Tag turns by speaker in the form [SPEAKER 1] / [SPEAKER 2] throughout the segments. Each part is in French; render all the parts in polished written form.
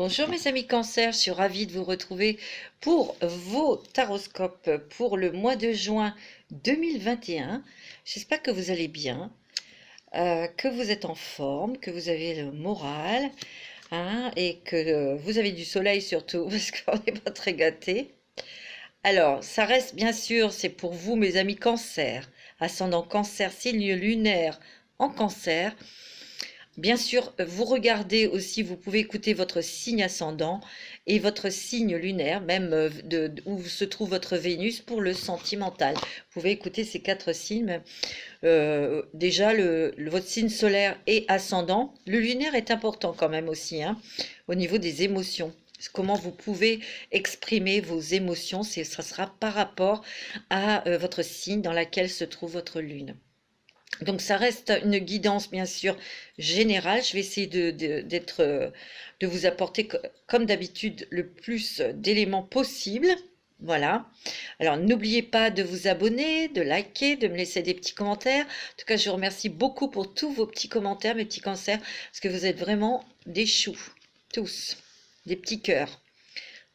[SPEAKER 1] Bonjour mes amis Cancer, je suis ravie de vous retrouver pour vos taroscopes pour le mois de juin 2021. J'espère que vous allez bien, que vous êtes en forme, que vous avez le moral, hein, et que vous avez du soleil surtout, parce qu'on n'est pas très gâtés. Alors, ça reste bien sûr, c'est pour vous mes amis Cancer, ascendant Cancer, signe lunaire en Cancer. Bien sûr, vous regardez aussi, vous pouvez écouter votre signe ascendant et votre signe lunaire, même où se trouve votre Vénus pour le sentimental. Vous pouvez écouter ces 4 signes. Déjà, votre signe solaire et ascendant. Le lunaire est important quand même aussi, hein, au niveau des émotions. Comment vous pouvez exprimer vos émotions, ça sera par rapport à votre signe dans lequel se trouve votre lune. Donc ça reste une guidance bien sûr générale. Je vais essayer de vous apporter comme d'habitude le plus d'éléments possible. Voilà. Alors n'oubliez pas de vous abonner, de liker, de me laisser des petits commentaires. En tout cas, je vous remercie beaucoup pour tous vos petits commentaires, mes petits cancers, parce que vous êtes vraiment des choux, tous, des petits cœurs.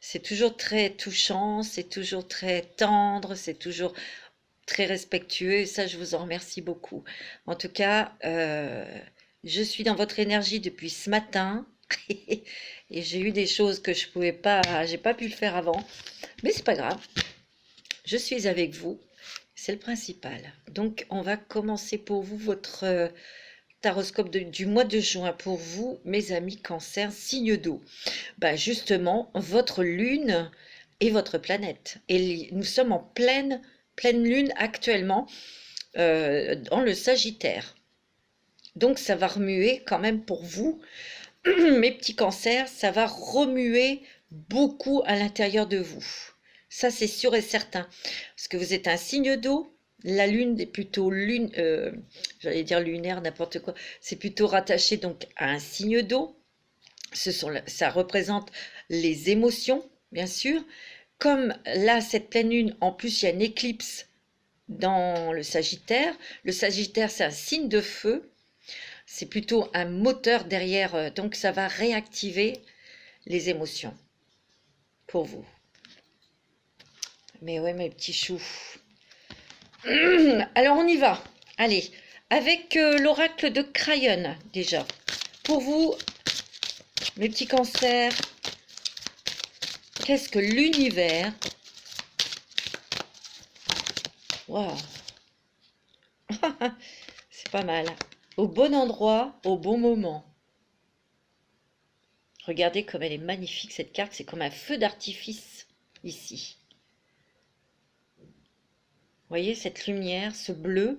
[SPEAKER 1] C'est toujours très touchant, c'est toujours très tendre, c'est toujours très respectueux, et ça je vous en remercie beaucoup. En tout cas, je suis dans votre énergie depuis ce matin et j'ai eu des choses que j'ai pas pu le faire avant, mais c'est pas grave. Je suis avec vous, c'est le principal. Donc on va commencer pour vous votre taroscope du mois de juin pour vous, mes amis Cancer, signe d'eau. Ben justement, votre lune et votre planète. Et nous sommes en pleine lune actuellement dans le Sagittaire. Donc ça va remuer quand même pour vous, mes petits cancers, ça va remuer beaucoup à l'intérieur de vous. Ça c'est sûr et certain. Parce que vous êtes un signe d'eau, la lune est plutôt j'allais dire lunaire, n'importe quoi, c'est plutôt rattaché donc à un signe d'eau. Ça représente les émotions, bien sûr. Comme là, cette pleine lune, en plus, il y a une éclipse dans le Sagittaire. Le Sagittaire, c'est un signe de feu. C'est plutôt un moteur derrière, donc ça va réactiver les émotions pour vous. Mais ouais, mes petits choux. Alors, on y va. Allez, avec l'oracle de Crayon, déjà. Pour vous, mes petits cancers, qu'est-ce que l'univers? Waouh. C'est pas mal. Au bon endroit, au bon moment. Regardez comme elle est magnifique cette carte, c'est comme un feu d'artifice ici. Vous voyez cette lumière, ce bleu.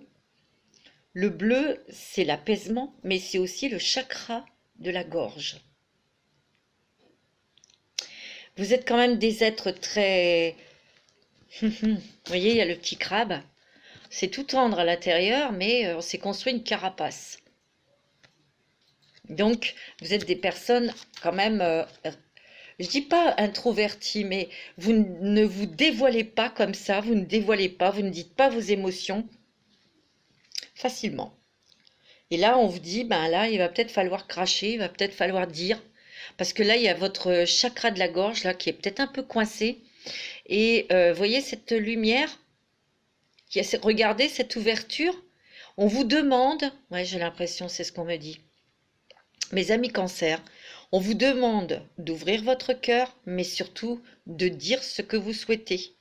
[SPEAKER 1] Le bleu, c'est l'apaisement, mais c'est aussi le chakra de la gorge. Vous êtes quand même des êtres très... Vous voyez, il y a le petit crabe. C'est tout tendre à l'intérieur, mais on s'est construit une carapace. Donc, vous êtes des personnes quand même, je dis pas introverties, mais vous ne vous dévoilez pas comme ça, vous ne dévoilez pas, vous ne dites pas vos émotions facilement. Et là, on vous dit, ben là, il va peut-être falloir cracher, il va peut-être falloir dire, parce que là, il y a votre chakra de la gorge, là, qui est peut-être un peu coincé. Et vous voyez cette lumière, regardez cette ouverture, on vous demande, ouais, j'ai l'impression, c'est ce qu'on me dit. Mes amis Cancer, on vous demande d'ouvrir votre cœur, mais surtout de dire ce que vous souhaitez,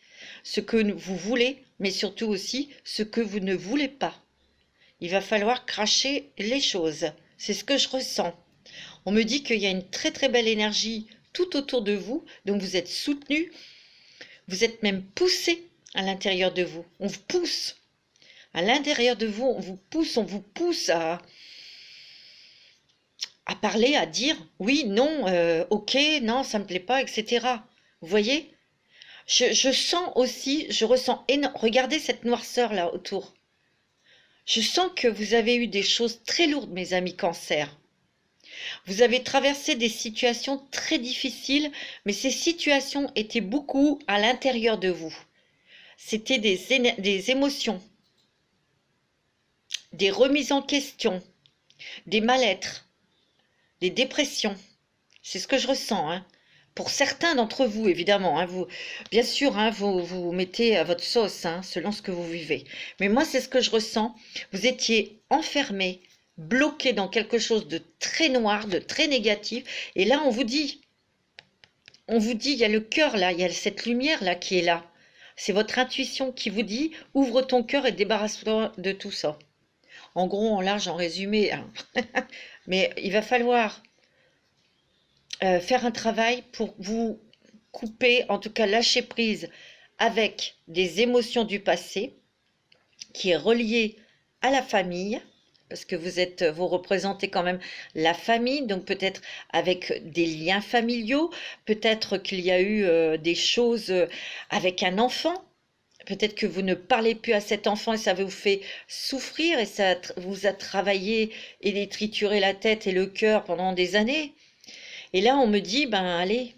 [SPEAKER 1] ce que vous voulez, mais surtout aussi ce que vous ne voulez pas. Il va falloir cracher les choses. C'est ce que je ressens. On me dit qu'il y a une très très belle énergie tout autour de vous, donc vous êtes soutenu, vous êtes même poussé à l'intérieur de vous. On vous pousse. À l'intérieur de vous, on vous pousse à parler, à dire oui, non, ok, non, ça me plaît pas, etc. Vous voyez, je sens aussi, je ressens énorme. Regardez cette noirceur là autour. Je sens que vous avez eu des choses très lourdes, mes amis Cancer. Vous avez traversé des situations très difficiles, mais ces situations étaient beaucoup à l'intérieur de vous. C'était des émotions, des remises en question, des mal-être, des dépressions. C'est ce que je ressens, hein. Pour certains d'entre vous, évidemment, hein, vous, bien sûr, hein, vous mettez à votre sauce, hein, selon ce que vous vivez. Mais moi, c'est ce que je ressens. Vous étiez enfermé, bloqué dans quelque chose de très noir, de très négatif. Et là, on vous dit, il y a le cœur là, il y a cette lumière là qui est là. C'est votre intuition qui vous dit, ouvre ton cœur et débarrasse-toi de tout ça. En gros, en large, en résumé, hein. Mais il va falloir faire un travail pour vous couper, en tout cas lâcher prise avec des émotions du passé qui est relié à la famille, parce que vous représentez quand même la famille, donc peut-être avec des liens familiaux, peut-être qu'il y a eu des choses avec un enfant. Peut-être que vous ne parlez plus à cet enfant et ça vous fait souffrir et ça vous a travaillé et trituré la tête et le cœur pendant des années. Et là, on me dit, ben allez,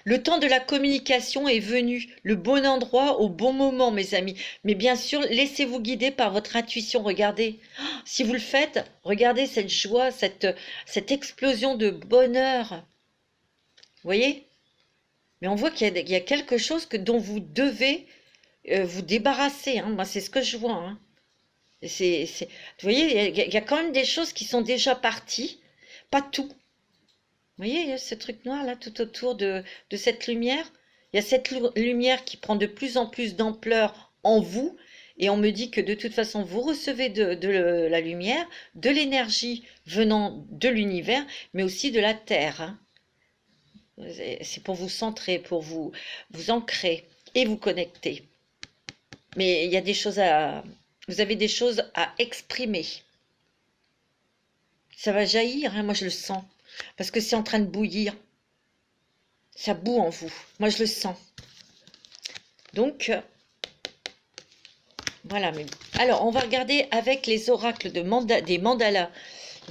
[SPEAKER 1] le temps de la communication est venu, le bon endroit au bon moment, mes amis. Mais bien sûr, laissez-vous guider par votre intuition. Regardez, si vous le faites, regardez cette joie, cette explosion de bonheur. Vous voyez? Mais on voit qu'il y a quelque chose dont vous devez vous débarrasser, hein. Moi, c'est ce que je vois, hein. Vous voyez, il y a quand même des choses qui sont déjà parties, pas tout. Vous voyez, il y a ce truc noir là tout autour de cette lumière. Il y a cette lumière qui prend de plus en plus d'ampleur en vous. Et on me dit que de toute façon, vous recevez de la lumière, de l'énergie venant de l'univers, mais aussi de la Terre, hein. C'est pour vous centrer, pour vous ancrer et vous connecter. Mais il y a des choses vous avez des choses à exprimer. Ça va jaillir, hein, moi je le sens. Parce que c'est en train de bouillir. Ça bout en vous. Moi, je le sens. Donc, voilà. Alors, on va regarder avec les oracles des mandalas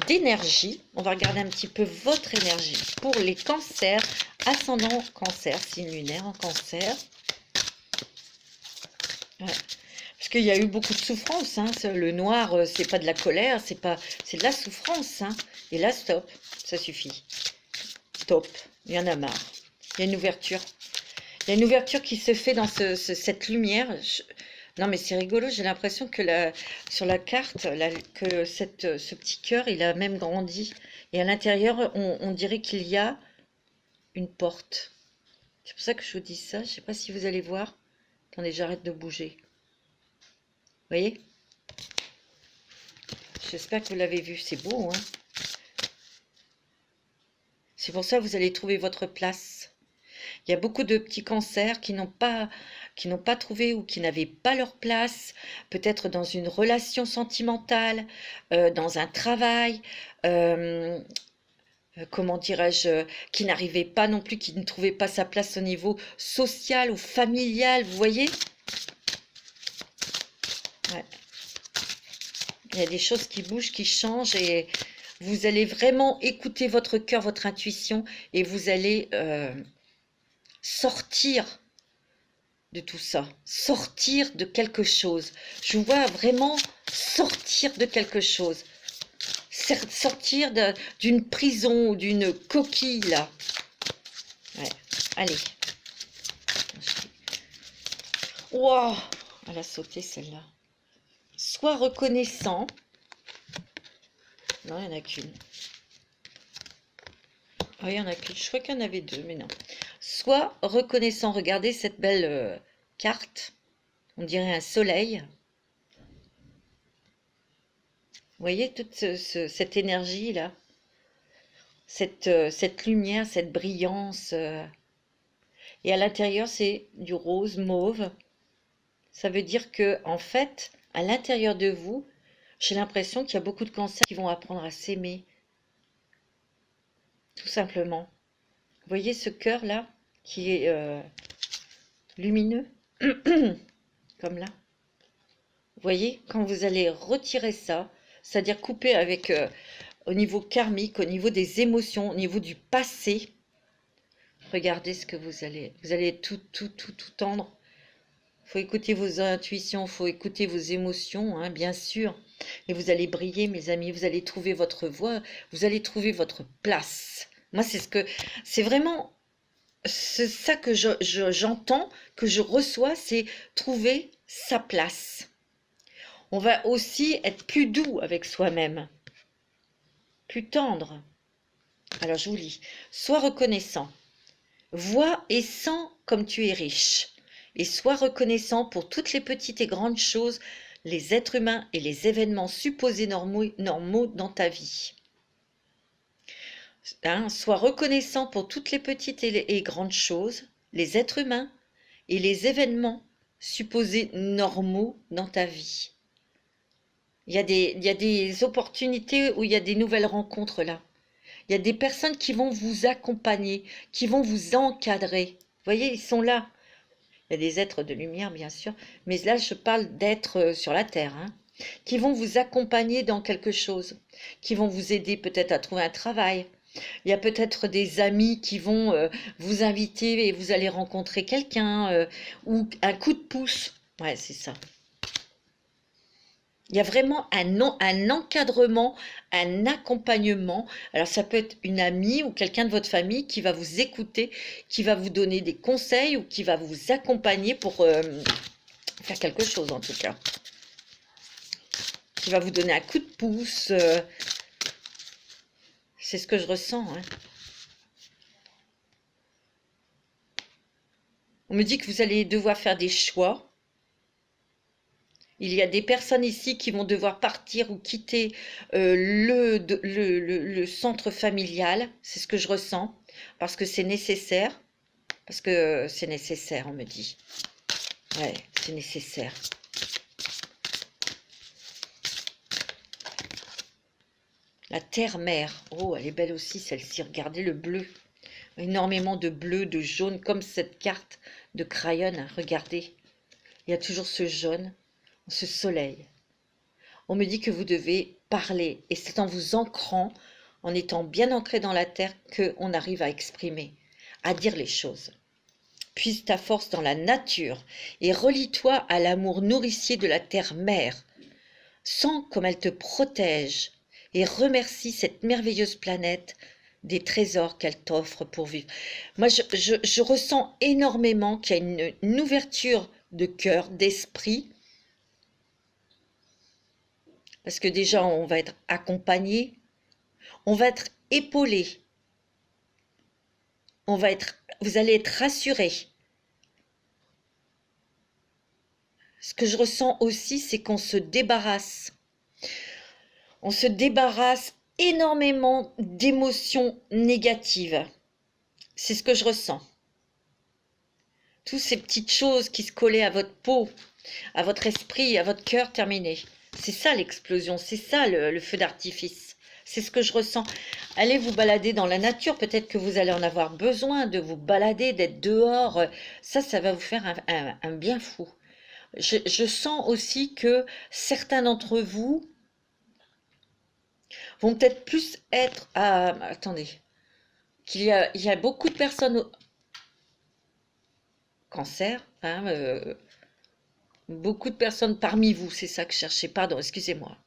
[SPEAKER 1] d'énergie. On va regarder un petit peu votre énergie pour les cancers, ascendant cancer, signe lunaire en cancer. Ouais. Parce qu'il y a eu beaucoup de souffrance, hein. Le noir, c'est pas de la colère, c'est de la souffrance, hein. Et là, stop, ça suffit. Stop, il y en a marre. Il y a une ouverture. Il y a une ouverture qui se fait dans cette lumière. Non, mais c'est rigolo, j'ai l'impression que sur la carte, que ce petit cœur, il a même grandi. Et à l'intérieur, on dirait qu'il y a une porte. C'est pour ça que je vous dis ça. Je ne sais pas si vous allez voir. Attendez, j'arrête de bouger. Vous voyez? J'espère que vous l'avez vu. C'est beau, hein? C'est pour ça que vous allez trouver votre place. Il y a beaucoup de petits cancers qui n'ont pas trouvé ou qui n'avaient pas leur place, peut-être dans une relation sentimentale, dans un travail, comment dirais-je, qui n'arrivait pas non plus, qui ne trouvait pas sa place au niveau social ou familial, vous voyez? Ouais. Il y a des choses qui bougent, qui changent et vous allez vraiment écouter votre cœur, votre intuition et vous allez sortir de tout ça, sortir de quelque chose. Je vous vois vraiment sortir de quelque chose, sortir d'une prison ou d'une coquille là. Ouais, allez. Waouh, elle a sauté celle-là. Sois reconnaissant. Non, il n'y en a qu'une. Ah, il y en a qu'une. Je crois qu'il y en avait deux, mais non. Sois reconnaissant. Regardez cette belle carte. On dirait un soleil. Vous voyez toute cette énergie-là, cette lumière, cette brillance. Et à l'intérieur, c'est du rose mauve. Ça veut dire que, en fait, à l'intérieur de vous, j'ai l'impression qu'il y a beaucoup de cancers qui vont apprendre à s'aimer. Tout simplement. Vous voyez ce cœur-là, qui est lumineux, comme là. Vous voyez, quand vous allez retirer ça, c'est-à-dire couper avec, au niveau karmique, au niveau des émotions, au niveau du passé, regardez ce que vous allez tout tendre. Il faut écouter vos intuitions, il faut écouter vos émotions, hein, bien sûr. Et vous allez briller, mes amis, vous allez trouver votre voie, vous allez trouver votre place. Moi, c'est vraiment c'est ça que j'entends, que je reçois, c'est trouver sa place. On va aussi être plus doux avec soi-même, plus tendre. Alors je vous lis. Sois reconnaissant. Vois et sens comme tu es riche. Et sois reconnaissant pour toutes les petites et grandes choses, les êtres humains et les événements supposés normaux dans ta vie. Hein, sois reconnaissant pour toutes les petites et grandes choses, les êtres humains et les événements supposés normaux dans ta vie. Il y a des opportunités où il y a des nouvelles rencontres là. Il y a des personnes qui vont vous accompagner, qui vont vous encadrer. Vous voyez, ils sont là. Il y a des êtres de lumière, bien sûr, mais là, je parle d'êtres sur la Terre, hein, qui vont vous accompagner dans quelque chose, qui vont vous aider peut-être à trouver un travail. Il y a peut-être des amis qui vont vous inviter et vous allez rencontrer quelqu'un, ou un coup de pouce. Ouais, c'est ça. Il y a vraiment un encadrement, un accompagnement. Alors ça peut être une amie ou quelqu'un de votre famille qui va vous écouter, qui va vous donner des conseils ou qui va vous accompagner pour faire quelque chose en tout cas. Qui va vous donner un coup de pouce. C'est ce que je ressens, hein. On me dit que vous allez devoir faire des choix. Il y a des personnes ici qui vont devoir partir ou quitter le centre familial. C'est ce que je ressens. Parce que c'est nécessaire. Parce que c'est nécessaire, on me dit. Ouais, c'est nécessaire. La terre-mère. Oh, elle est belle aussi, celle-ci. Regardez le bleu. Énormément de bleu, de jaune, comme cette carte de crayon. Regardez. Il y a toujours ce jaune, ce soleil. On me dit que vous devez parler. Et c'est en vous ancrant, en étant bien ancré dans la terre, qu'on arrive à exprimer, à dire les choses. Puise ta force dans la nature et relie-toi à l'amour nourricier de la terre-mère. Sens comme elle te protège et remercie cette merveilleuse planète des trésors qu'elle t'offre pour vivre. Moi, je ressens énormément qu'il y a une ouverture de cœur, d'esprit, parce que déjà, on va être accompagné, on va être épaulé, vous allez être rassuré. Ce que je ressens aussi, c'est qu'on se débarrasse. On se débarrasse énormément d'émotions négatives. C'est ce que je ressens. Toutes ces petites choses qui se collaient à votre peau, à votre esprit, à votre cœur, terminé. C'est ça l'explosion, c'est ça le feu d'artifice. C'est ce que je ressens. Allez vous balader dans la nature, peut-être que vous allez en avoir besoin de vous balader, d'être dehors. Ça va vous faire un bien fou. Je sens aussi que certains d'entre vous vont peut-être plus être à... Attendez. Il y a beaucoup de personnes au cancer, hein, beaucoup de personnes parmi vous, c'est ça que je cherchais, pardon, excusez-moi,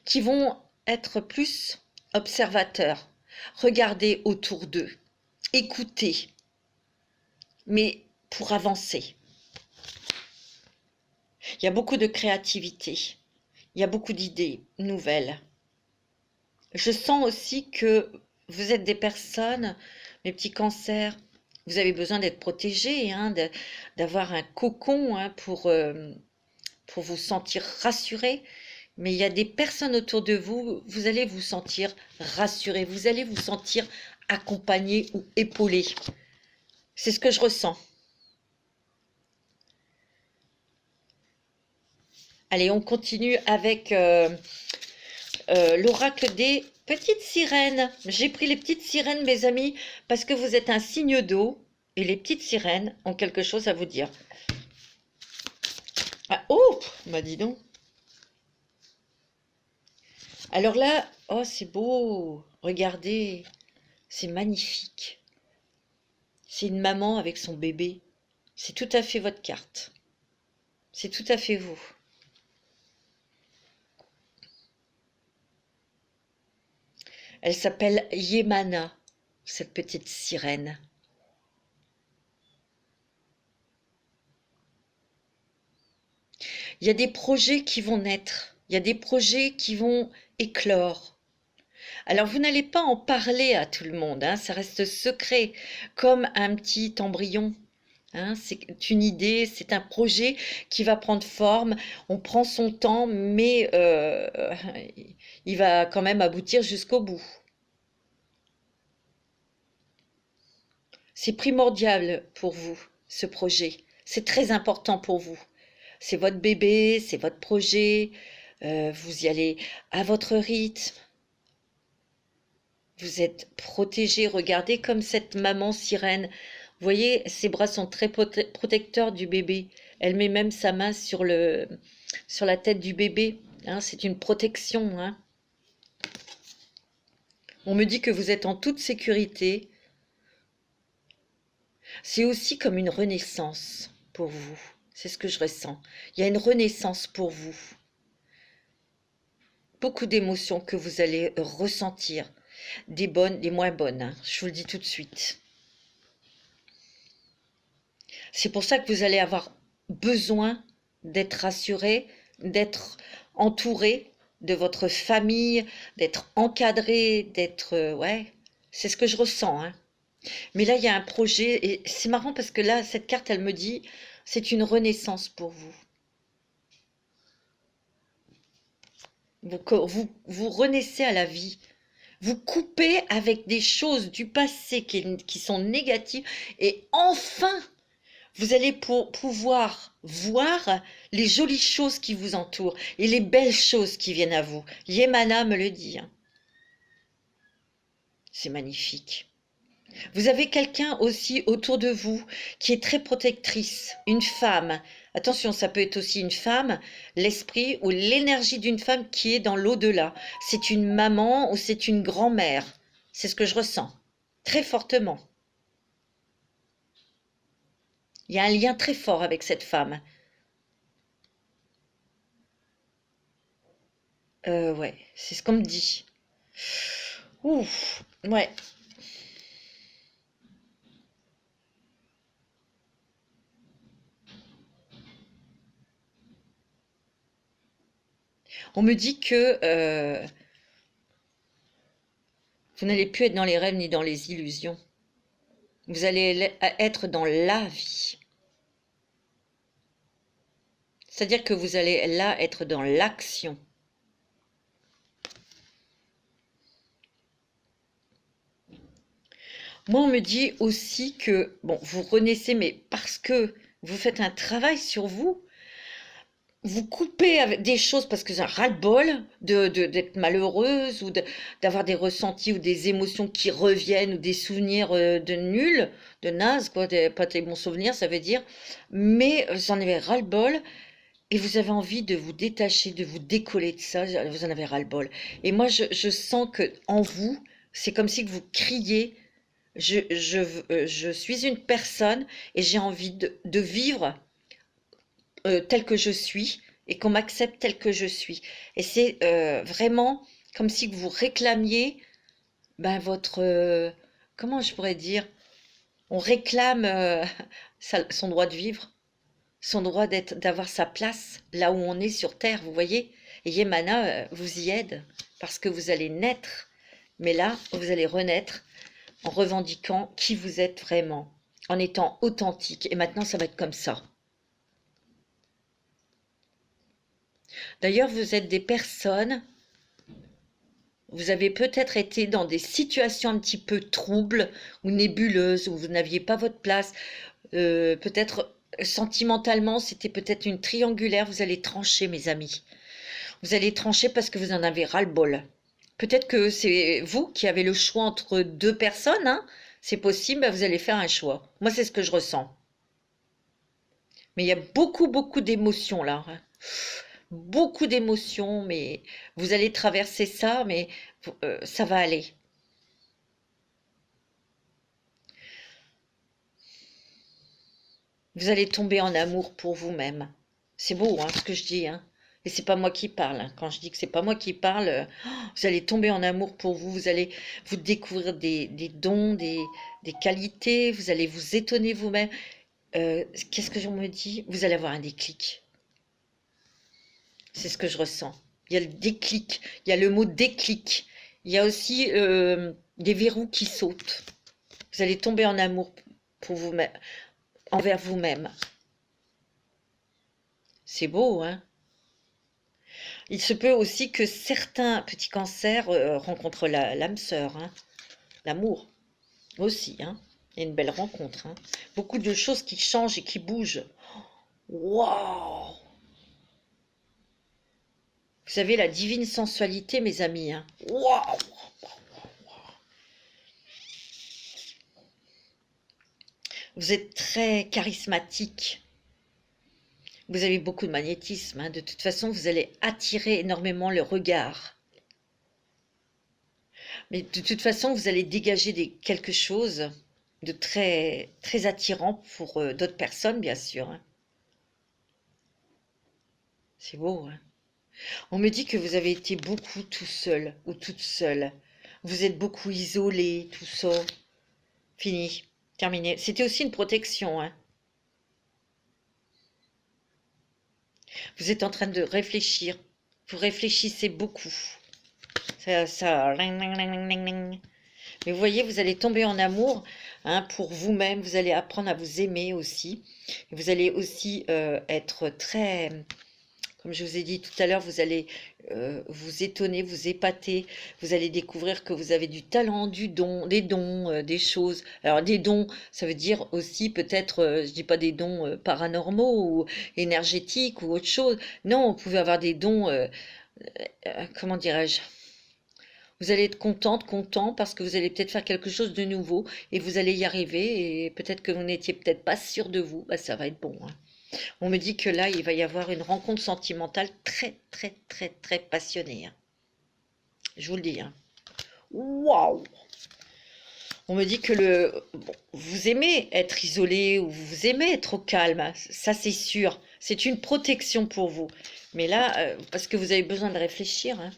[SPEAKER 1] qui vont être plus observateurs, regarder autour d'eux, écouter, mais pour avancer. Il y a beaucoup de créativité, il y a beaucoup d'idées nouvelles. Je sens aussi que vous êtes des personnes, mes petits cancers, vous avez besoin d'être protégés, hein, d'avoir un cocon, hein, pour vous sentir rassurés. Mais il y a des personnes autour de vous, vous allez vous sentir rassurés, vous allez vous sentir accompagnés ou épaulés. C'est ce que je ressens. Allez, on continue avec l'oracle des petites sirènes. J'ai pris les petites sirènes, mes amis, parce que vous êtes un signe d'eau et les petites sirènes ont quelque chose à vous dire. Ah, oh, bah dis donc. Alors là, oh, c'est beau. Regardez, c'est magnifique. C'est une maman avec son bébé. C'est tout à fait votre carte. C'est tout à fait vous. Elle s'appelle Yemana. cette petite sirène. Il y a des projets qui vont naître, il y a des projets qui vont éclore. Alors vous n'allez pas en parler à tout le monde, hein, ça reste secret, comme un petit embryon. Hein, c'est une idée, c'est un projet qui va prendre forme. On prend son temps, mais il va quand même aboutir jusqu'au bout. C'est primordial pour vous, ce projet. C'est très important pour vous. C'est votre bébé, c'est votre projet. Vous y allez à votre rythme. Vous êtes protégé. Regardez comme cette maman sirène. Vous voyez, ses bras sont très protecteurs du bébé. Elle met même sa main sur la tête du bébé. Hein, c'est une protection. Hein. On me dit que vous êtes en toute sécurité. C'est aussi comme une renaissance pour vous. C'est ce que je ressens. Il y a une renaissance pour vous. Beaucoup d'émotions que vous allez ressentir. Des bonnes, des moins bonnes. Hein. Je vous le dis tout de suite. C'est pour ça que vous allez avoir besoin d'être rassuré, d'être entouré de votre famille, d'être encadré, d'être... ouais, c'est ce que je ressens. Hein. Mais là, il y a un projet, et c'est marrant parce que là, cette carte, elle me dit, c'est une renaissance pour vous. Vous renaissez à la vie. Vous coupez avec des choses du passé qui sont négatives, et enfin, vous allez pouvoir voir les jolies choses qui vous entourent et les belles choses qui viennent à vous. Yemana me le dit. Hein. C'est magnifique. Vous avez quelqu'un aussi autour de vous qui est très protectrice, une femme. Attention, ça peut être aussi une femme, l'esprit ou l'énergie d'une femme qui est dans l'au-delà. C'est une maman ou c'est une grand-mère. C'est ce que je ressens, très fortement. Il y a un lien très fort avec cette femme. Ouais, c'est ce qu'on me dit. Ouf, ouais. On me dit que vous n'allez plus être dans les rêves ni dans les illusions. Vous allez être dans la vie. C'est-à-dire que vous allez là être dans l'action. Moi, on me dit aussi que, bon, vous renaissez, mais parce que vous faites un travail sur vous, vous coupez avec des choses parce que c'est un ras-le-bol d'être malheureuse ou d'avoir des ressentis ou des émotions qui reviennent ou des souvenirs de nuls, de nazes, quoi, pas des bons souvenirs, ça veut dire. Mais vous en avez ras-le-bol et vous avez envie de vous détacher, de vous décoller de ça, vous en avez ras-le-bol. Et moi, je sens que en vous, c'est comme si vous criez, je suis une personne et j'ai envie de vivre telle que je suis et qu'on m'accepte telle que je suis. Et c'est vraiment comme si vous réclamiez ben, votre... comment je pourrais dire? On réclame son droit de vivre, son droit d'avoir sa place là où on est sur Terre, vous voyez? Et Yemana vous y aide parce que vous allez naître, mais là, vous allez renaître en revendiquant qui vous êtes vraiment, en étant authentique. Et maintenant, ça va être comme ça. D'ailleurs, vous êtes des personnes, vous avez peut-être été dans des situations un petit peu troubles ou nébuleuses, où vous n'aviez pas votre place. Peut-être sentimentalement, c'était peut-être une triangulaire. Vous allez trancher, mes amis. Vous allez trancher parce que vous en avez ras-le-bol. Peut-être que c'est vous qui avez le choix entre deux personnes. Hein. C'est possible, bah, vous allez faire un choix. Moi, c'est ce que je ressens. Mais il y a beaucoup, beaucoup d'émotions là. Hein. Beaucoup d'émotions, mais vous allez traverser ça, mais ça va aller. Vous allez tomber en amour pour vous-même. C'est beau, hein, ce que je dis, hein. Et c'est pas moi qui parle, hein. Quand je dis que c'est pas moi qui parle, vous allez tomber en amour pour vous, vous allez vous découvrir des dons, des qualités, vous allez vous étonner vous-même. Qu'est-ce que je me dis? Vous allez avoir un déclic. C'est ce que je ressens. Il y a le déclic, il y a le mot déclic. Il y a aussi des verrous qui sautent. Vous allez tomber en amour pour vous-même, envers vous-même. C'est beau, hein? Il se peut aussi que certains petits cancers rencontrent l'âme sœur, hein, l'amour aussi, hein. Il y a une belle rencontre, hein. Beaucoup de choses qui changent et qui bougent. Waouh! Vous avez la divine sensualité, mes amis, hein. Waouh! Vous êtes très charismatique. Vous avez beaucoup de magnétisme, hein. De toute façon, vous allez attirer énormément le regard. Mais de toute façon, vous allez dégager quelque chose de très, très attirant pour d'autres personnes, bien sûr, hein. C'est beau, hein. On me dit que vous avez été beaucoup tout seul ou toute seule. Vous êtes beaucoup isolé, tout ça. Fini, terminé. C'était aussi une protection, hein. Vous êtes en train de réfléchir. Vous réfléchissez beaucoup. Mais vous voyez, vous allez tomber en amour, hein, pour vous-même. Vous allez apprendre à vous aimer aussi. Vous allez aussi être très, comme je vous ai dit tout à l'heure, vous allez vous étonner, vous épater. Vous allez découvrir que vous avez du talent, du don, des dons, des choses. Alors des dons, ça veut dire aussi peut-être, je dis pas des dons paranormaux ou énergétiques ou autre chose. Non, vous pouvez avoir des dons, comment dirais-je? Vous allez être contente, content, parce que vous allez peut-être faire quelque chose de nouveau et vous allez y arriver. Et peut-être que vous n'étiez peut-être pas sûr de vous. Bah, ça va être bon, hein. On me dit que là, il va y avoir une rencontre sentimentale très, très, très, très passionnée, hein. Je vous le dis, hein. Waouh! On me dit que bon, vous aimez être isolé ou vous aimez être au calme, hein. Ça c'est sûr. C'est une protection pour vous. Mais là, parce que vous avez besoin de réfléchir, hein.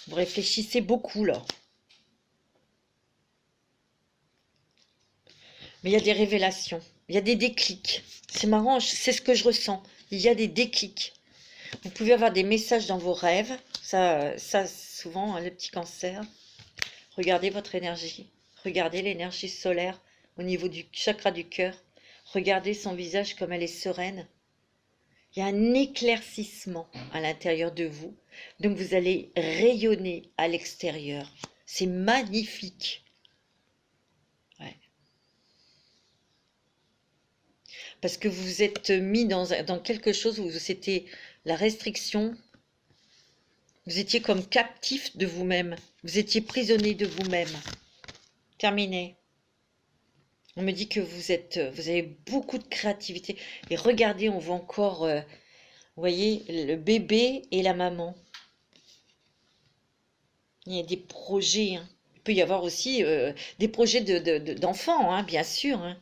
[SPEAKER 1] Vous réfléchissez beaucoup là. Mais il y a des révélations, il y a des déclics. C'est marrant, c'est ce que je ressens. Il y a des déclics. Vous pouvez avoir des messages dans vos rêves. Ça souvent, hein, les petits cancers. Regardez votre énergie. Regardez l'énergie solaire au niveau du chakra du cœur. Regardez son visage comme elle est sereine. Il y a un éclaircissement à l'intérieur de vous. Donc vous allez rayonner à l'extérieur. C'est magnifique. Ouais. Parce que vous vous êtes mis dans quelque chose où c'était la restriction. Vous étiez comme captif de vous-même. Vous étiez prisonnier de vous-même. Terminé. On me dit que vous avez beaucoup de créativité. Et regardez, on voit encore, vous voyez, le bébé et la maman. Il y a des projets, hein. Il peut y avoir aussi des projets d'enfants, hein, bien sûr, hein.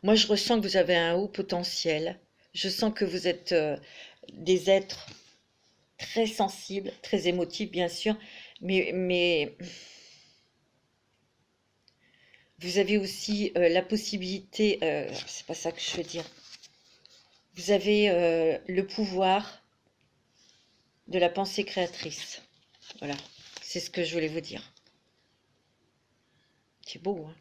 [SPEAKER 1] Moi, je ressens que vous avez un haut potentiel. Je sens que vous êtes des êtres très sensibles, très émotifs, bien sûr, mais vous avez aussi la possibilité, c'est pas ça que je veux dire, vous avez le pouvoir de la pensée créatrice. Voilà, c'est ce que je voulais vous dire. C'est beau, hein?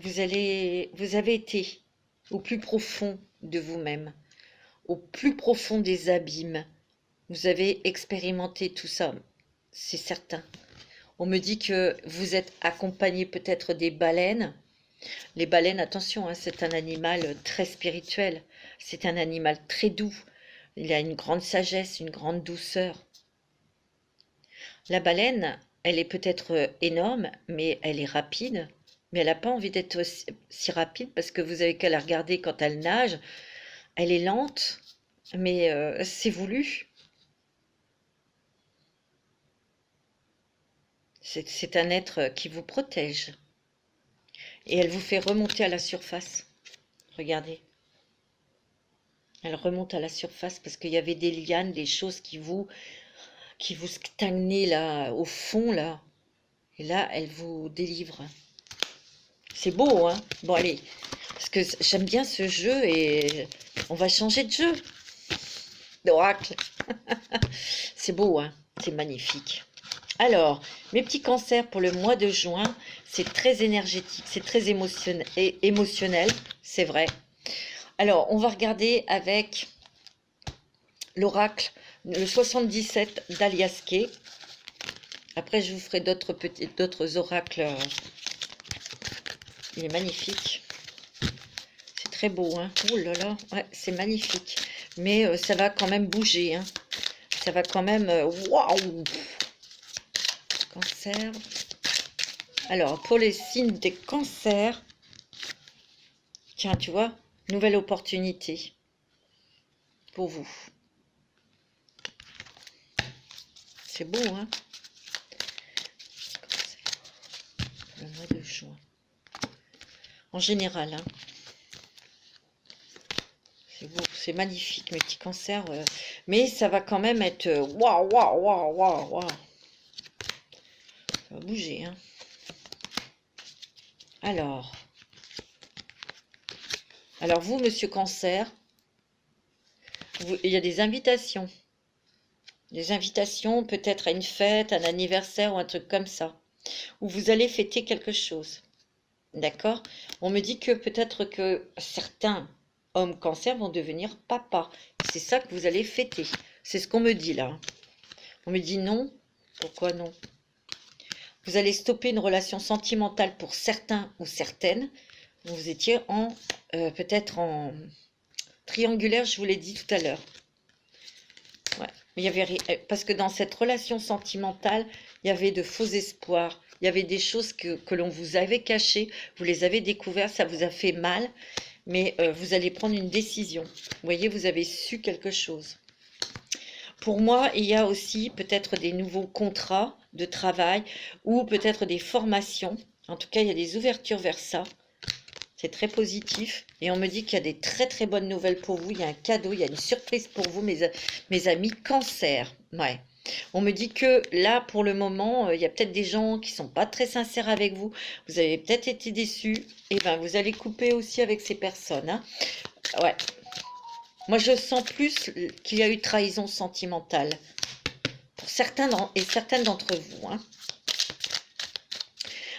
[SPEAKER 1] Vous avez été au plus profond de vous-même, au plus profond des abîmes. Vous avez expérimenté tout ça, c'est certain. On me dit que vous êtes accompagné peut-être des baleines. Les baleines, attention, hein, c'est un animal très spirituel. C'est un animal très doux. Il a une grande sagesse, une grande douceur. La baleine, elle est peut-être énorme, mais elle est rapide. Mais elle n'a pas envie d'être si rapide parce que vous avez qu'à la regarder quand elle nage. Elle est lente, mais c'est voulu. C'est un être qui vous protège. Et elle vous fait remonter à la surface. Regardez. Elle remonte à la surface parce qu'il y avait des lianes, des choses qui vous stagnaient là, au fond, là. Et là, elle vous délivre. C'est beau, hein? Bon, allez. Parce que j'aime bien ce jeu et on va changer de jeu. D'oracle. C'est beau, hein? C'est magnifique. Alors, mes petits cancers pour le mois de juin, c'est très énergétique, c'est très émotionnel, c'est vrai. Alors, on va regarder avec l'oracle, le 77 d'Aliasqué. Après, je vous ferai d'autres oracles. Il est magnifique. C'est très beau, hein. Oh là là, ouais, c'est magnifique. Mais ça va quand même bouger, hein. Ça va quand même... Waouh! Cancer. Alors, pour les signes des cancers, tiens, tu vois, nouvelle opportunité pour vous. C'est beau, hein? Le mois de juin. En général, hein. C'est beau, c'est magnifique, mes petits cancers. Mais ça va quand même être... Waouh, waouh, waouh, waouh, waouh. Ça va bouger, hein. Alors vous, monsieur Cancer, il y a des invitations. Des invitations peut-être à une fête, un anniversaire ou un truc comme ça. Où vous allez fêter quelque chose. D'accord? On me dit que peut-être que certains hommes Cancer vont devenir papa. C'est ça que vous allez fêter. C'est ce qu'on me dit là. On me dit non. Pourquoi non? Vous allez stopper une relation sentimentale pour certains ou certaines. Vous étiez en peut-être en triangulaire, je vous l'ai dit tout à l'heure. Ouais. Mais il y avait parce que dans cette relation sentimentale, il y avait de faux espoirs. Il y avait des choses que l'on vous avait cachées. Vous les avez découvertes, ça vous a fait mal. Mais vous allez prendre une décision. Vous voyez, vous avez su quelque chose. Pour moi, il y a aussi peut-être des nouveaux contrats de travail ou peut-être des formations. En tout cas, il y a des ouvertures vers ça. C'est très positif. Et on me dit qu'il y a des très très bonnes nouvelles pour vous. Il y a un cadeau, il y a une surprise pour vous, mes amis Cancer. Ouais. On me dit que là, pour le moment, il y a peut-être des gens qui sont pas très sincères avec vous. Vous avez peut-être été déçus. Et ben, vous allez couper aussi avec ces personnes, hein. Ouais. Moi, je sens plus qu'il y a eu trahison sentimentale. Pour certains et certaines d'entre vous, hein.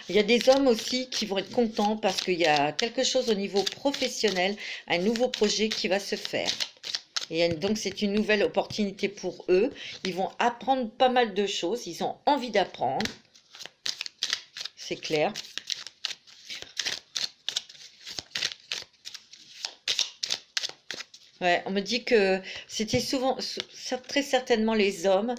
[SPEAKER 1] Il y a des hommes aussi qui vont être contents parce qu'il y a quelque chose au niveau professionnel, un nouveau projet qui va se faire. Et donc, c'est une nouvelle opportunité pour eux. Ils vont apprendre pas mal de choses. Ils ont envie d'apprendre. C'est clair. Ouais, on me dit que c'était souvent, très certainement les hommes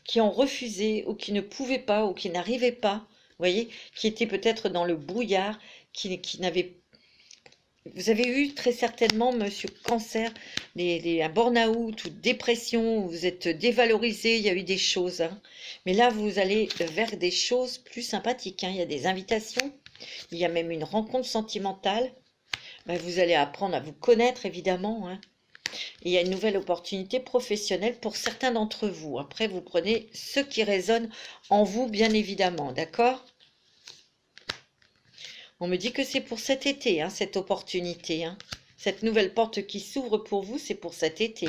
[SPEAKER 1] qui ont refusé ou qui ne pouvaient pas ou qui n'arrivaient pas, vous voyez, qui étaient peut-être dans le brouillard, qui n'avaient... Vous avez eu très certainement, monsieur Cancer, un burn-out ou dépression, où vous êtes dévalorisé, il y a eu des choses, hein. Mais là, vous allez vers des choses plus sympathiques, hein. Il y a des invitations, il y a même une rencontre sentimentale. Ben, vous allez apprendre à vous connaître, évidemment, hein. Il y a une nouvelle opportunité professionnelle pour certains d'entre vous. Après, vous prenez ce qui résonne en vous, bien évidemment, d'accord? On me dit que c'est pour cet été, hein, cette opportunité, hein. Cette nouvelle porte qui s'ouvre pour vous, c'est pour cet été.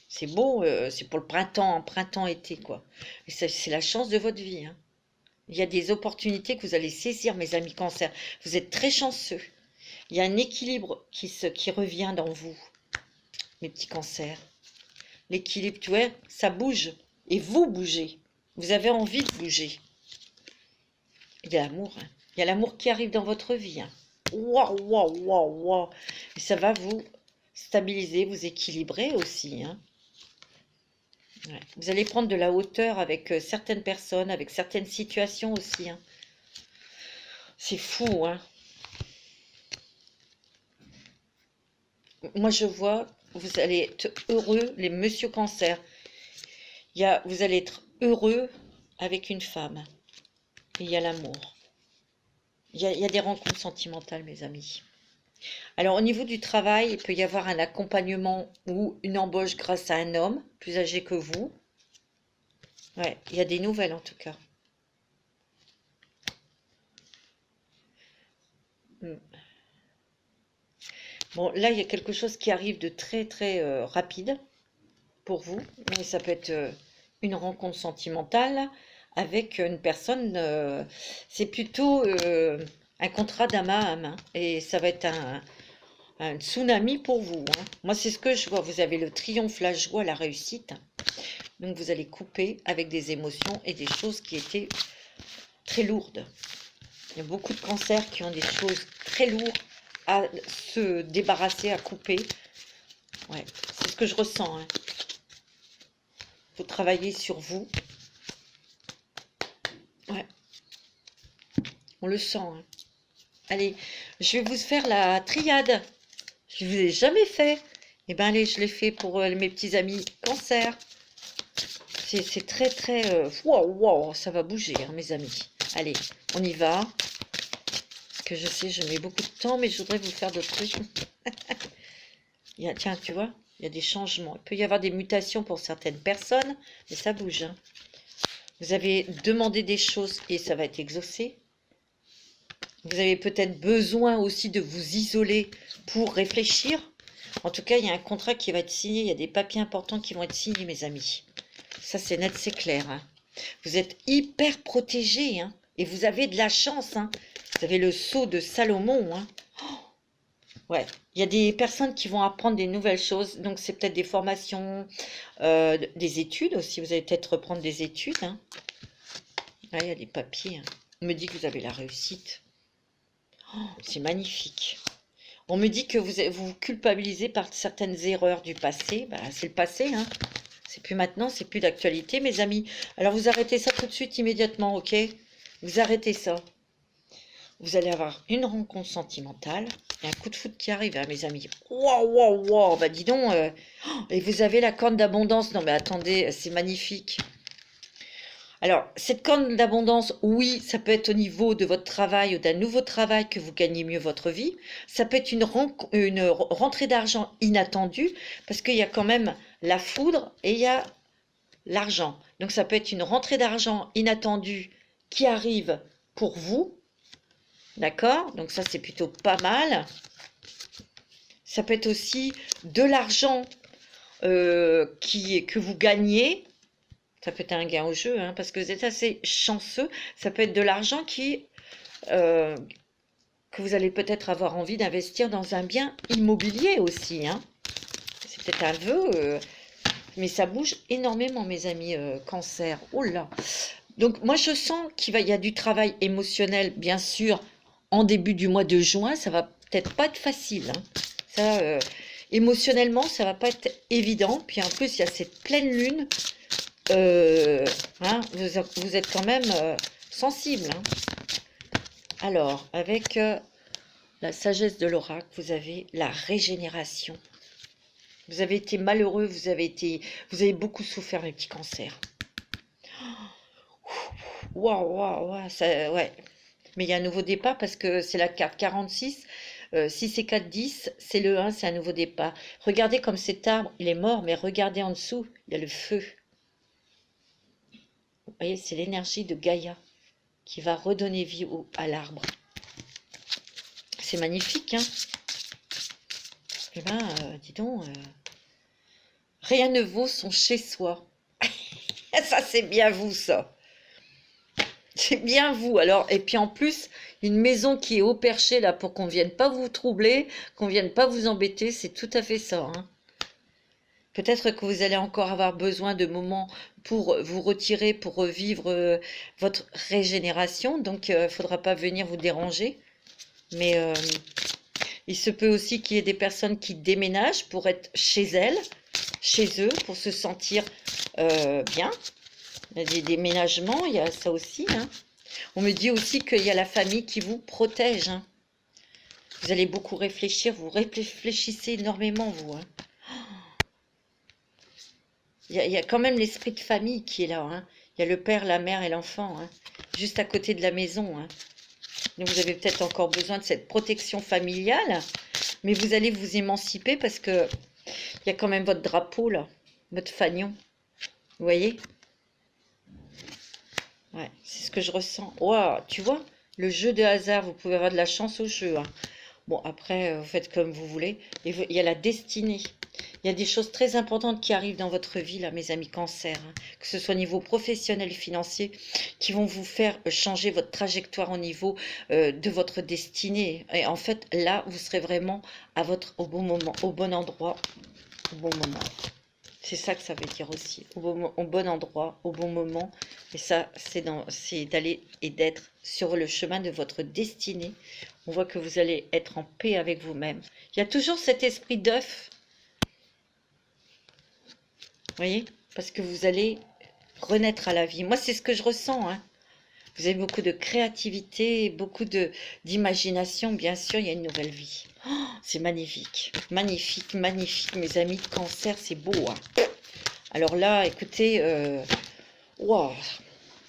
[SPEAKER 1] C'est beau, c'est pour le printemps-été, quoi. Et c'est la chance de votre vie, hein. Il y a des opportunités que vous allez saisir, mes amis Cancer. Vous êtes très chanceux. Il y a un équilibre qui revient dans vous, mes petits Cancers. L'équilibre, tu vois, ça bouge. Et vous bougez. Vous avez envie de bouger. Il y a l'amour, hein. Il y a l'amour qui arrive dans votre vie, hein. Waouh, waouh, waouh, waouh. Et ça va vous stabiliser, vous équilibrer aussi, hein. Ouais. Vous allez prendre de la hauteur avec certaines personnes, avec certaines situations aussi, hein. C'est fou, hein. Moi, je vois, vous allez être heureux, les monsieur Cancer. Vous allez être heureux avec une femme. Il y a l'amour. il y a des rencontres sentimentales, mes amis. Alors, au niveau du travail, il peut y avoir un accompagnement ou une embauche grâce à un homme plus âgé que vous. Ouais, il y a des nouvelles en tout cas. Hmm. Bon, là, il y a quelque chose qui arrive de très très rapide pour vous, mais ça peut être une rencontre sentimentale avec une personne. C'est plutôt un contrat d'âme à âme, hein, et ça va être un tsunami pour vous, hein. Moi, c'est ce que je vois. Vous avez le triomphe, la joie, la réussite. Donc, vous allez couper avec des émotions et des choses qui étaient très lourdes. Il y a beaucoup de cancers qui ont des choses très lourdes à se débarrasser, à couper. Ouais, c'est ce que je ressens, hein. Faut travailler sur vous. Ouais, on le sent, hein. Allez, je vais vous faire la triade. Je ne vous ai jamais fait. Eh bien, allez, je l'ai fait pour mes petits amis cancer. C'est très, très... Wow, wow, ça va bouger, hein, mes amis. Allez, on y va. Parce que je sais, je mets beaucoup de temps, mais je voudrais vous faire d'autres trucs. Tiens, tu vois, il y a des changements. Il peut y avoir des mutations pour certaines personnes, mais ça bouge, hein. Vous avez demandé des choses et ça va être exaucé. Vous avez peut-être besoin aussi de vous isoler pour réfléchir. En tout cas, il y a un contrat qui va être signé, il y a des papiers importants qui vont être signés, mes amis. Ça, c'est net, c'est clair, hein. Vous êtes hyper protégés, hein, et vous avez de la chance, hein. Vous avez le sceau de Salomon, hein. Ouais, il y a des personnes qui vont apprendre des nouvelles choses, donc c'est peut-être des formations, des études aussi. Vous allez peut-être reprendre des études, hein. Ah, il y a des papiers, hein. On me dit que vous avez la réussite. Oh, c'est magnifique. On me dit que vous culpabilisez par certaines erreurs du passé. Bah, c'est le passé, hein. C'est plus maintenant, c'est plus d'actualité, mes amis. Alors vous arrêtez ça tout de suite, immédiatement, ok? Vous arrêtez ça. Vous allez avoir une rencontre sentimentale et un coup de foudre qui arrive, hein, mes amis. Waouh, waouh, waouh. Bah dis donc. Et vous avez la corne d'abondance. Non mais attendez, c'est magnifique. Alors, cette corne d'abondance, oui, ça peut être au niveau de votre travail ou d'un nouveau travail que vous gagnez mieux votre vie. Ça peut être une rentrée d'argent inattendue parce qu'il y a quand même la foudre et il y a l'argent. Donc, ça peut être une rentrée d'argent inattendue qui arrive pour vous. D'accord? Donc, ça, c'est plutôt pas mal. Ça peut être aussi de l'argent que vous gagnez. Ça peut être un gain au jeu, hein, parce que vous êtes assez chanceux. Ça peut être de l'argent que vous allez peut-être avoir envie d'investir dans un bien immobilier aussi, hein. C'est peut-être un vœu, mais ça bouge énormément, mes amis cancer. Oh là! Donc moi, je sens y a du travail émotionnel, bien sûr, en début du mois de juin. Ça va peut-être pas être facile, hein. Ça, émotionnellement, ça va pas être évident. Puis en plus, il y a cette pleine lune. Hein, vous êtes quand même sensible, hein. Alors, avec la sagesse de l'oracle, vous avez la régénération. Vous avez été malheureux, vous avez beaucoup souffert, mes petits cancers. Waouh, waouh, waouh, ça, ouais. Mais il y a un nouveau départ parce que c'est la carte 46. 6 et 4, 10, c'est le 1, c'est un nouveau départ. Regardez comme cet arbre, il est mort, mais regardez en dessous, il y a le feu. Vous voyez, c'est l'énergie de Gaïa qui va redonner vie à l'arbre. C'est magnifique, hein? Eh bien, dis donc, rien ne vaut son chez-soi. Ça, c'est bien vous, ça. C'est bien vous. Alors, et puis en plus, une maison qui est haut perché, là, pour qu'on ne vienne pas vous troubler, qu'on ne vienne pas vous embêter, c'est tout à fait ça, hein. Peut-être que vous allez encore avoir besoin de moments pour vous retirer, pour revivre votre régénération. Donc, il ne faudra pas venir vous déranger. Mais il se peut aussi qu'il y ait des personnes qui déménagent pour être chez elles, chez eux, pour se sentir bien. Il y a des déménagements, il y a ça aussi, hein. On me dit aussi qu'il y a la famille qui vous protège, hein. Vous allez beaucoup réfléchir, vous réfléchissez énormément, vous, hein. Il y a quand même l'esprit de famille qui est là, hein. Il y a le père, la mère et l'enfant, hein, juste à côté de la maison, hein. Donc vous avez peut-être encore besoin de cette protection familiale, mais vous allez vous émanciper parce que il y a quand même votre drapeau là, votre fanion. Vous voyez? Ouais, c'est ce que je ressens. Waouh, tu vois, le jeu de hasard, vous pouvez avoir de la chance au jeu, hein. Bon, après, vous faites comme vous voulez. Et il y a la destinée. Il y a des choses très importantes qui arrivent dans votre vie, là, mes amis cancer, hein, que ce soit au niveau professionnel et financier, qui vont vous faire changer votre trajectoire au niveau de votre destinée. Et en fait, là, vous serez vraiment au bon moment, au bon endroit, au bon moment. C'est ça que ça veut dire aussi, au bon endroit, au bon moment. Et ça, c'est d'aller et d'être sur le chemin de votre destinée. On voit que vous allez être en paix avec vous-même. Il y a toujours cet esprit d'œuf, vous voyez, parce que vous allez renaître à la vie. Moi, c'est ce que je ressens, hein. Vous avez beaucoup de créativité, beaucoup d'imagination. Bien sûr, il y a une nouvelle vie. Oh, c'est magnifique, magnifique, magnifique, mes amis de cancer, c'est beau, hein. Alors là, écoutez, wow.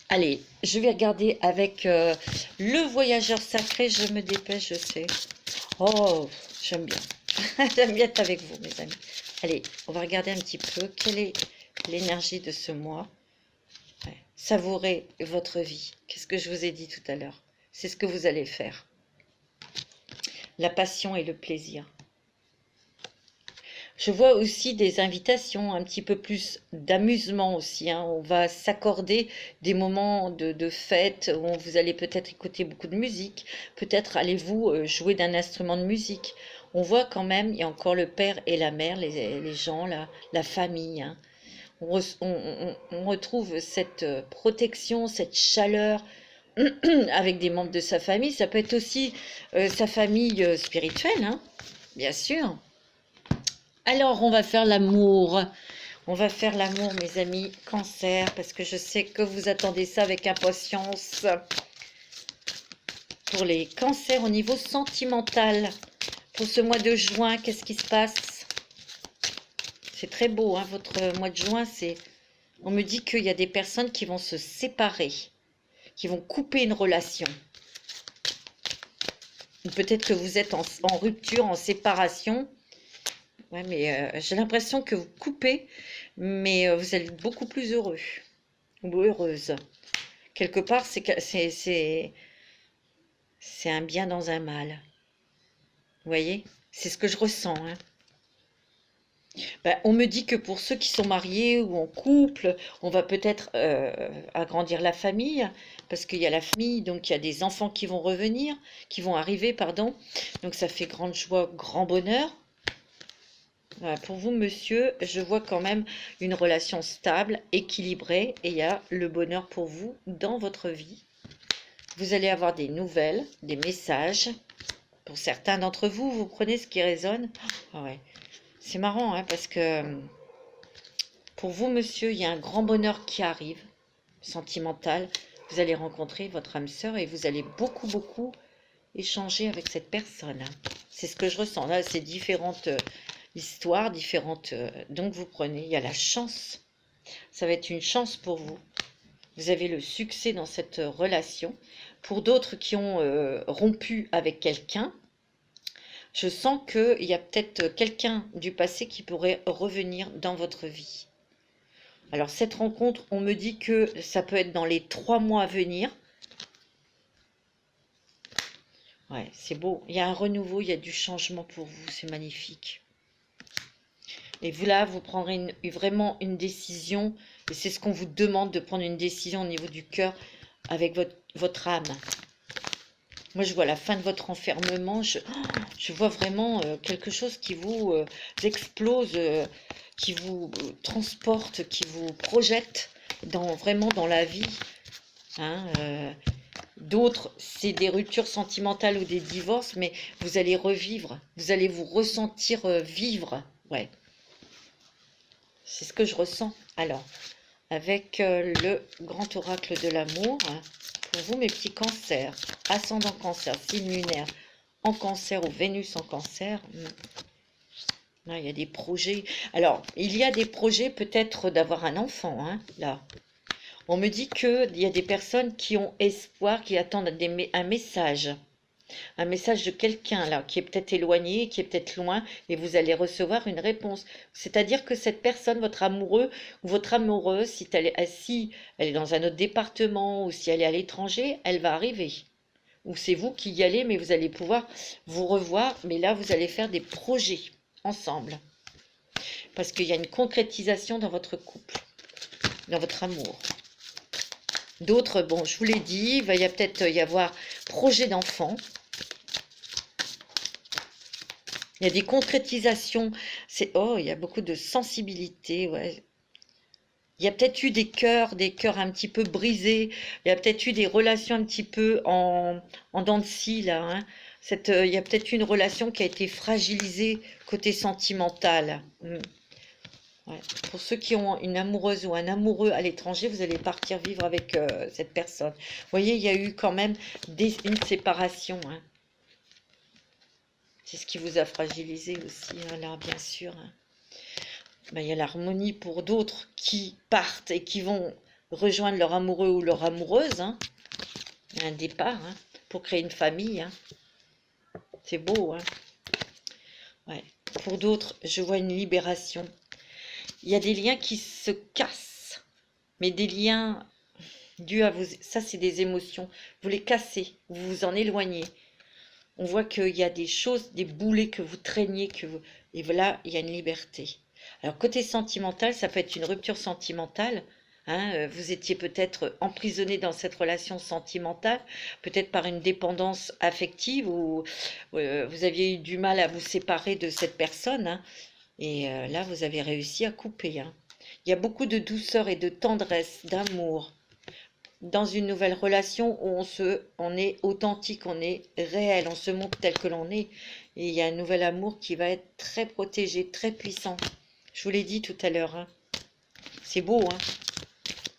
[SPEAKER 1] Allez, je vais regarder avec le voyageur sacré. Je me dépêche, je sais. Oh, j'aime bien. J'aime bien être avec vous, mes amis. Allez, on va regarder un petit peu quelle est l'énergie de ce mois. Ouais. Savourez votre vie. Qu'est-ce que je vous ai dit tout à l'heure? C'est ce que vous allez faire. La passion et le plaisir. Je vois aussi des invitations, un petit peu plus d'amusement aussi, hein. On va s'accorder des moments de fête où vous allez peut-être écouter beaucoup de musique, peut-être allez-vous jouer d'un instrument de musique. On voit quand même, il y a encore le père et la mère, les gens, la famille, hein. On retrouve cette protection, cette chaleur avec des membres de sa famille. Ça peut être aussi sa famille spirituelle, hein, bien sûr. Alors, on va faire l'amour. On va faire l'amour, mes amis cancer, parce que je sais que vous attendez ça avec impatience. Pour les cancers au niveau sentimental, pour ce mois de juin, qu'est-ce qui se passe? C'est très beau, hein, votre mois de juin. On me dit qu'il y a des personnes qui vont se séparer, qui vont couper une relation. Peut-être que vous êtes en rupture, en séparation. Ouais, mais j'ai l'impression que vous coupez, mais vous allez être beaucoup plus heureux ou heureuse. Quelque part, c'est un bien dans un mal. Vous voyez? C'est ce que je ressens, hein. Ben, on me dit que pour ceux qui sont mariés ou en couple, on va peut-être agrandir la famille, parce qu'il y a la famille, donc il y a des enfants qui vont revenir, qui vont arriver, pardon. Donc ça fait grande joie, grand bonheur. Voilà, pour vous, monsieur, je vois quand même une relation stable, équilibrée, et il y a le bonheur pour vous dans votre vie. Vous allez avoir des nouvelles, des messages. Pour certains d'entre vous, vous prenez ce qui résonne. Ah ouais. C'est marrant, hein, parce que pour vous, monsieur, il y a un grand bonheur qui arrive, sentimental. Vous allez rencontrer votre âme sœur et vous allez beaucoup, beaucoup échanger avec cette personne, hein. C'est ce que je ressens. Là, c'est différentes histoires, différentes. Donc, vous prenez. Il y a la chance. Ça va être une chance pour vous. Vous avez le succès dans cette relation. Pour d'autres qui ont rompu avec quelqu'un, je sens qu'il y a peut-être quelqu'un du passé qui pourrait revenir dans votre vie. Alors cette rencontre, on me dit que ça peut être dans les 3 mois à venir. Ouais, c'est beau. Il y a un renouveau, il y a du changement pour vous, c'est magnifique. Et vous là, vous prendrez vraiment une décision, et c'est ce qu'on vous demande, de prendre une décision au niveau du cœur avec votre âme. Moi, je vois la fin de votre enfermement, je vois vraiment quelque chose qui vous explose, qui vous transporte, qui vous projette vraiment dans la vie, hein. D'autres, c'est des ruptures sentimentales ou des divorces, mais vous allez revivre, vous allez vous ressentir vivre, ouais. C'est ce que je ressens. Alors, avec le grand oracle de l'amour, hein, pour vous, mes petits cancers, ascendant cancer, signe lunaire en cancer ou Vénus en cancer, là, il y a des projets. Alors, il y a des projets peut-être d'avoir un enfant, hein, là. On me dit qu'il y a des personnes qui ont espoir, qui attendent un message de quelqu'un là, qui est peut-être éloigné, qui est peut-être loin, et vous allez recevoir une réponse. C'est-à-dire que cette personne, votre amoureux ou votre amoureuse, si elle est dans un autre département ou si elle est à l'étranger, elle va arriver. Ou c'est vous qui y allez, mais vous allez pouvoir vous revoir, mais là, vous allez faire des projets ensemble. Parce qu'il y a une concrétisation dans votre couple, dans votre amour. D'autres, bon, je vous l'ai dit, il va peut-être y avoir projet d'enfant. Il y a des concrétisations. Oh, il y a beaucoup de sensibilité, ouais. Il y a peut-être eu des cœurs un petit peu brisés. Il y a peut-être eu des relations un petit peu en dents de scie, là, hein. Il y a peut-être eu une relation qui a été fragilisée côté sentimental. Ouais. Pour ceux qui ont une amoureuse ou un amoureux à l'étranger, vous allez partir vivre avec cette personne. Vous voyez, il y a eu quand même une séparation, hein. C'est ce qui vous a fragilisé aussi, hein, là, bien sûr, hein. Ben, il y a l'harmonie pour d'autres qui partent et qui vont rejoindre leur amoureux ou leur amoureuse, hein. Il y a un départ, hein, pour créer une famille, hein. C'est beau, hein. Ouais. Pour d'autres, je vois une libération. Il y a des liens qui se cassent, mais des liens dus à vous. Ça, c'est des émotions. Vous les cassez, vous vous en éloignez. On voit qu'il y a des choses, des boulets que vous traîniez, et voilà, il y a une liberté. Alors, côté sentimental, ça peut être une rupture sentimentale, hein, vous étiez peut-être emprisonné dans cette relation sentimentale, peut-être par une dépendance affective, ou vous aviez eu du mal à vous séparer de cette personne, hein, et là, vous avez réussi à couper, hein. Il y a beaucoup de douceur et de tendresse, d'amour dans une nouvelle relation où on est authentique, on est réel, on se montre tel que l'on est. Et il y a un nouvel amour qui va être très protégé, très puissant. Je vous l'ai dit tout à l'heure, hein. C'est beau, hein.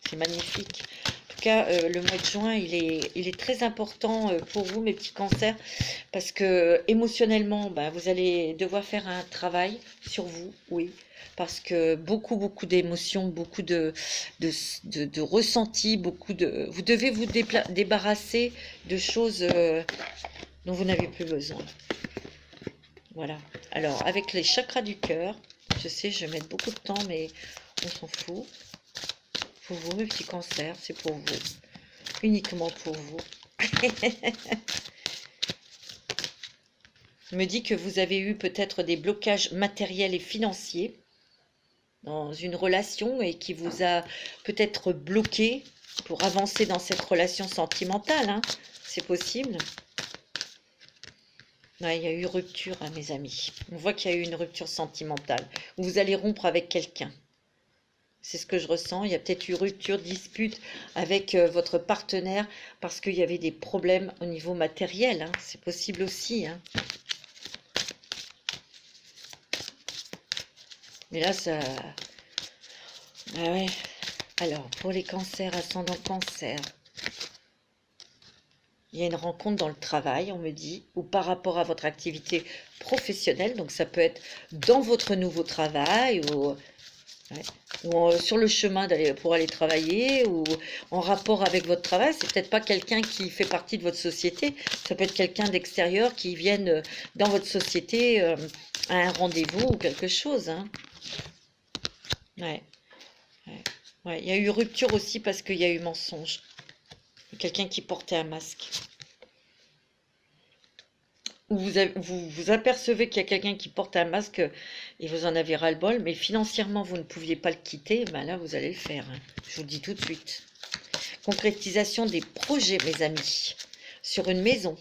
[SPEAKER 1] C'est magnifique. En tout cas, le mois de juin, il est très important pour vous, mes petits cancers, parce que émotionnellement, ben, vous allez devoir faire un travail sur vous, oui, parce que beaucoup d'émotions, beaucoup de ressentis, vous devez vous débarrasser de choses dont vous n'avez plus besoin. Voilà. Alors, avec les chakras du cœur, je sais, je vais mettre beaucoup de temps, mais on s'en fout. Pour vous, mes petits cancers, c'est pour vous. Uniquement pour vous. Me dit que vous avez eu peut-être des blocages matériels et financiers dans une relation et qui vous a peut-être bloqué pour avancer dans cette relation sentimentale, hein. C'est possible. Ouais, il y a eu rupture, hein, mes amis. On voit qu'il y a eu une rupture sentimentale où vous allez rompre avec quelqu'un. C'est ce que je ressens. Il y a peut-être eu rupture, dispute avec votre partenaire parce qu'il y avait des problèmes au niveau matériel, hein. C'est possible aussi, hein. Mais là, ça... Ah ouais. Alors, pour les cancers, ascendant cancer, il y a une rencontre dans le travail, on me dit, ou par rapport à votre activité professionnelle. Donc, ça peut être dans votre nouveau travail, ou, ouais, ou sur le chemin pour aller travailler, ou en rapport avec votre travail. C'est peut-être pas quelqu'un qui fait partie de votre société. Ça peut être quelqu'un d'extérieur qui vienne dans votre société à un rendez-vous ou quelque chose, hein. Ouais. Ouais. Ouais, il y a eu rupture aussi parce qu'il y a eu mensonge. Quelqu'un qui portait un masque. Ou vous apercevez qu'il y a quelqu'un qui porte un masque et vous en avez ras-le-bol, mais financièrement vous ne pouviez pas le quitter, ben là vous allez le faire, hein. Je vous le dis tout de suite. Concrétisation des projets, mes amis, sur une maison.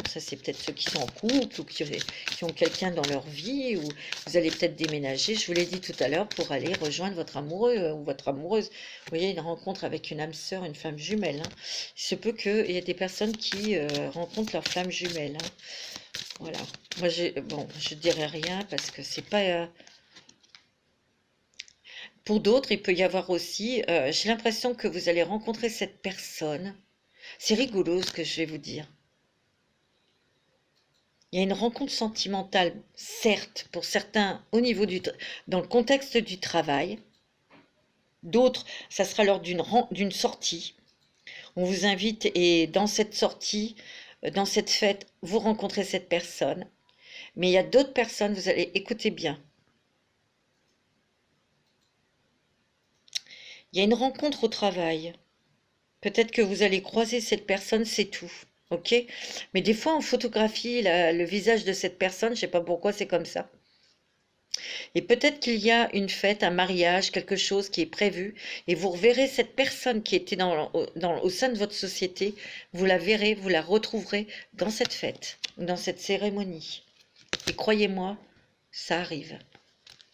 [SPEAKER 1] Ça, c'est peut-être ceux qui sont en couple ou qui ont quelqu'un dans leur vie, ou vous allez peut-être déménager, je vous l'ai dit tout à l'heure, pour aller rejoindre votre amoureux ou votre amoureuse. Vous voyez, une rencontre avec une âme sœur, une flamme jumelle, hein. Il se peut qu'il y ait des personnes qui rencontrent leur flamme jumelle, hein. Voilà. Moi, bon, je dirais rien parce que c'est pas... Pour d'autres, il peut y avoir aussi... j'ai l'impression que vous allez rencontrer cette personne. C'est rigolo ce que je vais vous dire. Il y a une rencontre sentimentale, certes, pour certains, dans le contexte du travail, D'autres, ça sera lors d'une sortie. On vous invite et dans cette sortie, dans cette fête, vous rencontrez cette personne. Mais il y a d'autres personnes, vous allez écouter bien. Il y a une rencontre au travail. Peut-être que vous allez croiser cette personne, c'est tout. Ok? Mais des fois, on photographie le visage de cette personne, je ne sais pas pourquoi c'est comme ça. Et peut-être qu'il y a une fête, un mariage, quelque chose qui est prévu, et vous reverrez cette personne qui était au sein de votre société, vous la verrez, vous la retrouverez dans cette fête, dans cette cérémonie. Et croyez-moi, ça arrive.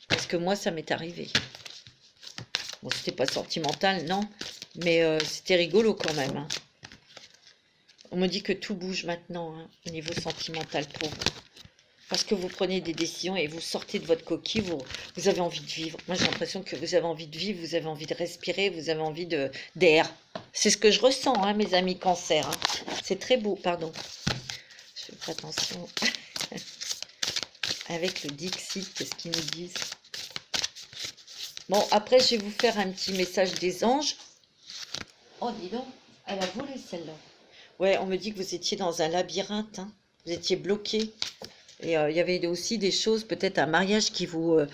[SPEAKER 1] Parce que moi, ça m'est arrivé. Bon, c'était pas sentimental, non, mais c'était rigolo quand même. Hein. On me dit que tout bouge maintenant, hein, au niveau sentimental pour vous. Parce que vous prenez des décisions et vous sortez de votre coquille, vous avez envie de vivre. Moi, j'ai l'impression que vous avez envie de vivre, vous avez envie de respirer, vous avez envie d'air. C'est ce que je ressens, hein, mes amis cancer. Hein. C'est très beau, pardon. Je fais attention. Avec le Dixit, qu'est-ce qu'ils nous disent? Bon, après, je vais vous faire un petit message des anges. Oh, dis donc, elle a volé celle-là. Ouais, on me dit que vous étiez dans un labyrinthe, hein. Vous étiez bloqué. Et il y avait aussi des choses, peut-être un mariage qui vous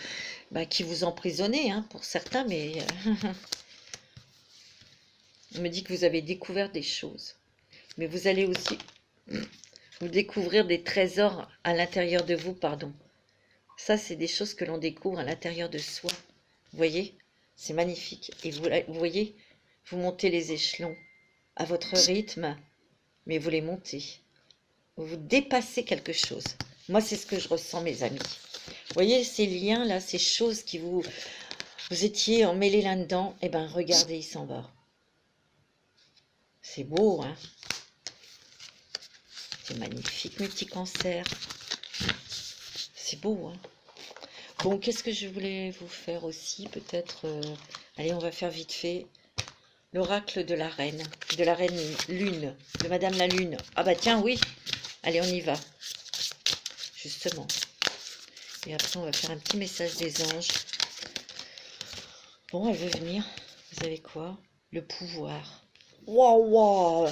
[SPEAKER 1] emprisonnait, hein, pour certains, mais on me dit que vous avez découvert des choses. Mais vous allez aussi vous découvrir des trésors à l'intérieur de vous, pardon. Ça, c'est des choses que l'on découvre à l'intérieur de soi. Vous voyez? C'est magnifique. Et vous voyez, vous montez les échelons à votre rythme, mais vous les montez. Vous dépassez quelque chose. Moi, c'est ce que je ressens, mes amis. Vous voyez, ces liens-là, ces choses qui vous étiez emmêlés là-dedans, eh bien, regardez, il s'en va. C'est beau, hein? C'est magnifique, mes petits cancers. C'est beau, hein? Bon, qu'est-ce que je voulais vous faire aussi? Peut-être, allez, on va faire vite fait. L'oracle de la reine Lune, de Madame la Lune. Ah bah tiens, oui. Allez, on y va. Justement. Et après, on va faire un petit message des anges. Bon, elle veut venir. Vous savez quoi? Le pouvoir. Waouh, waouh!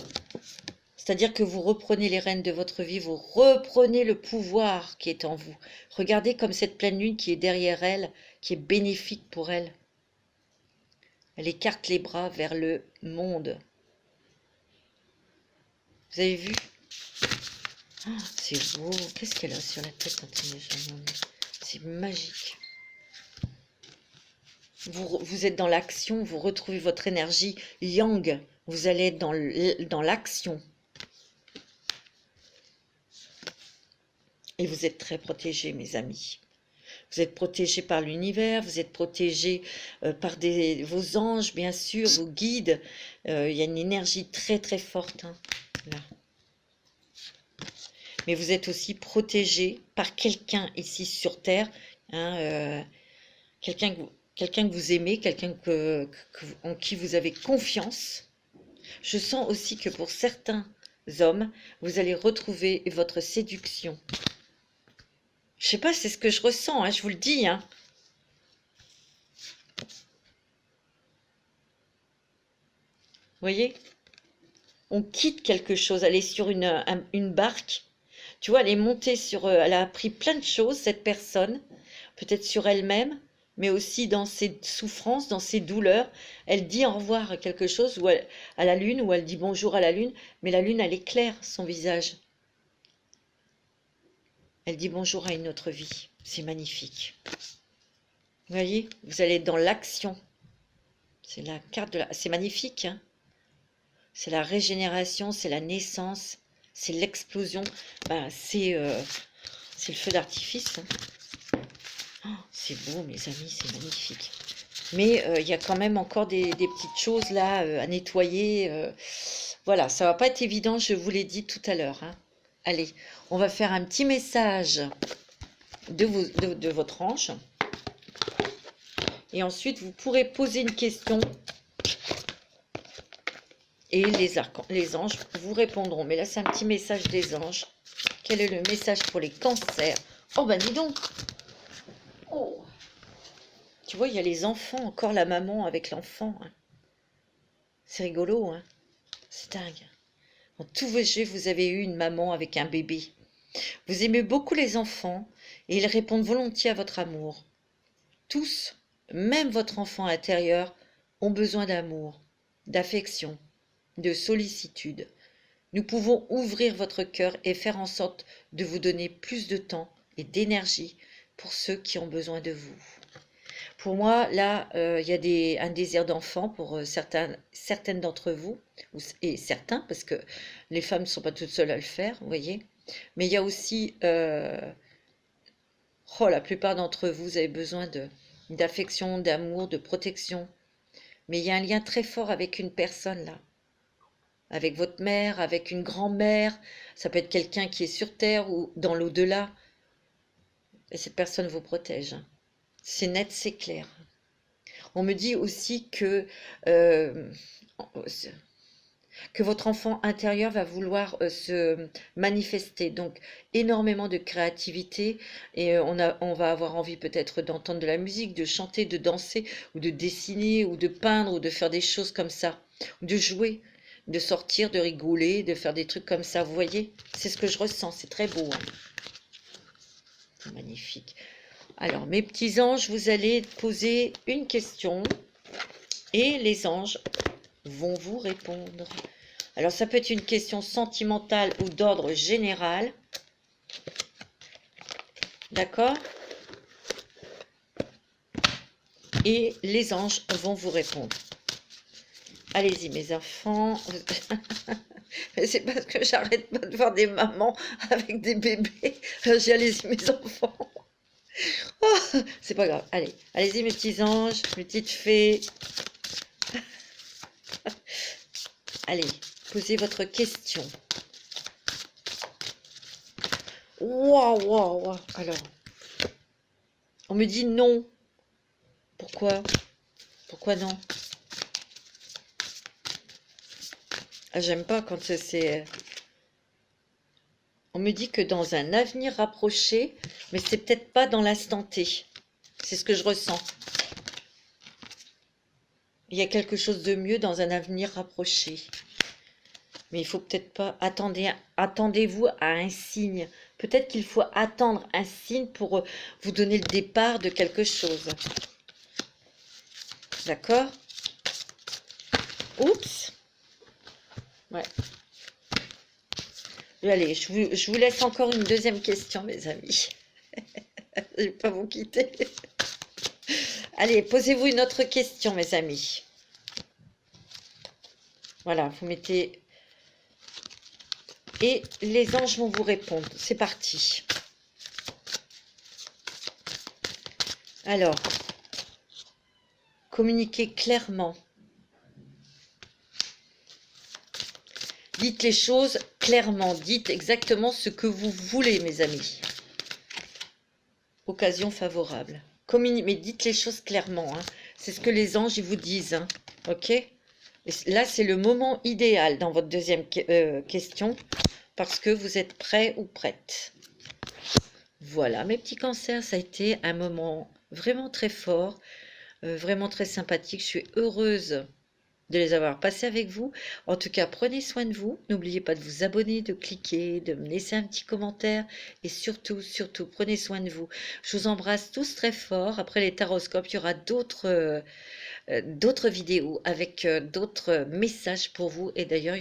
[SPEAKER 1] C'est-à-dire que vous reprenez les rênes de votre vie, vous reprenez le pouvoir qui est en vous. Regardez comme cette pleine lune qui est derrière elle, qui est bénéfique pour elle. Elle écarte les bras vers le monde. Vous avez vu? Oh, c'est beau. Qu'est-ce qu'elle a sur la tête quand elle est? C'est magique. Vous êtes dans l'action, vous retrouvez votre énergie yang. Vous allez être dans l'action. Et vous êtes très protégés, mes amis. Vous êtes protégés par l'univers, vous êtes protégés par vos anges, bien sûr, vos guides. Il y a une énergie très très forte, hein, là. Mais vous êtes aussi protégés par quelqu'un ici sur Terre, hein, quelqu'un que vous aimez, quelqu'un en qui vous avez confiance. Je sens aussi que pour certains hommes, vous allez retrouver votre séduction. Je sais pas, c'est ce que je ressens, hein, je vous le dis. Hein. Vous voyez? On quitte quelque chose, elle est sur une barque. Tu vois, elle est montée elle a appris plein de choses, cette personne, peut-être sur elle-même, mais aussi dans ses souffrances, dans ses douleurs. Elle dit au revoir à quelque chose, à la lune, ou elle dit bonjour à la lune, mais la lune, elle éclaire son visage. Elle dit bonjour à une autre vie. C'est magnifique. Vous voyez, vous allez être dans l'action. C'est la carte de la... C'est magnifique, hein? C'est la régénération, c'est la naissance, c'est l'explosion. Ben, c'est le feu d'artifice. Hein. Oh, c'est beau, mes amis, c'est magnifique. Mais il y a quand même encore des petites choses là à nettoyer. Voilà, ça va pas être évident, je vous l'ai dit tout à l'heure. Hein. Allez, on va faire un petit message de votre ange. Et ensuite, vous pourrez poser une question. Et les anges vous répondront. Mais là, c'est un petit message des anges. Quel est le message pour les cancers? Oh, ben dis donc. Oh. tu vois, il y a les enfants, encore la maman avec l'enfant, hein. C'est rigolo, hein. C'est dingue. Dans tous vos jeux, vous avez eu une maman avec un bébé. Vous aimez beaucoup les enfants et ils répondent volontiers à votre amour. Tous, même votre enfant intérieur, ont besoin d'amour, d'affection, de sollicitude. Nous pouvons ouvrir votre cœur et faire en sorte de vous donner plus de temps et d'énergie pour ceux qui ont besoin de vous. Pour moi, là, il y a un désir d'enfant pour certaines d'entre vous, et certains, parce que les femmes ne sont pas toutes seules à le faire, vous voyez. Mais il y a aussi, la plupart d'entre vous, vous avez besoin d'affection, d'amour, de protection. Mais il y a un lien très fort avec une personne là, avec votre mère, avec une grand-mère. Ça peut être quelqu'un qui est sur Terre ou dans l'au-delà. Et cette personne vous protège. C'est net, c'est clair. On me dit aussi que votre enfant intérieur va vouloir se manifester. Donc, énormément de créativité et on va avoir envie peut-être d'entendre de la musique, de chanter, de danser ou de dessiner ou de peindre ou de faire des choses comme ça, ou de jouer, de sortir, de rigoler, de faire des trucs comme ça. Vous voyez, c'est ce que je ressens. C'est très beau, hein. C'est magnifique. Alors, mes petits anges, vous allez poser une question et les anges vont vous répondre. Alors, ça peut être une question sentimentale ou d'ordre général. D'accord? Et les anges vont vous répondre. Allez-y, mes enfants. C'est parce que j'arrête pas de voir des mamans avec des bébés. J'ai allez-y, mes enfants. Oh, c'est pas grave. Allez, allez-y, mes petits anges, mes petites fées. Allez, posez votre question. Waouh, waouh, waouh. Alors, on me dit non. Pourquoi? Pourquoi non? Ah, j'aime pas quand c'est... On me dit que dans un avenir rapproché, mais c'est peut-être pas dans l'instant T. C'est ce que je ressens. Il y a quelque chose de mieux dans un avenir rapproché. Mais il faut peut-être pas... Attendez-vous à un signe. Peut-être qu'il faut attendre un signe pour vous donner le départ de quelque chose. D'accord? Oups. Ouais. Allez, je vous laisse encore une deuxième question, mes amis. Je ne vais pas vous quitter. Allez, posez-vous une autre question, mes amis. Voilà, vous mettez... Et les anges vont vous répondre. C'est parti. Alors, communiquez clairement. Dites les choses clairement. Dites exactement ce que vous voulez, mes amis. Occasion favorable. Mais dites les choses clairement, hein. C'est ce que les anges ils vous disent, hein. Ok? Et là, c'est le moment idéal dans votre deuxième question parce que vous êtes prêt ou prête. Voilà, mes petits cancers, ça a été un moment vraiment très fort, vraiment très sympathique. Je suis heureuse de les avoir passés avec vous. En tout cas, prenez soin de vous. N'oubliez pas de vous abonner, de cliquer, de me laisser un petit commentaire. Et surtout, surtout, prenez soin de vous. Je vous embrasse tous très fort. Après les taroscopes, il y aura d'autres vidéos avec d'autres messages pour vous. Et d'ailleurs,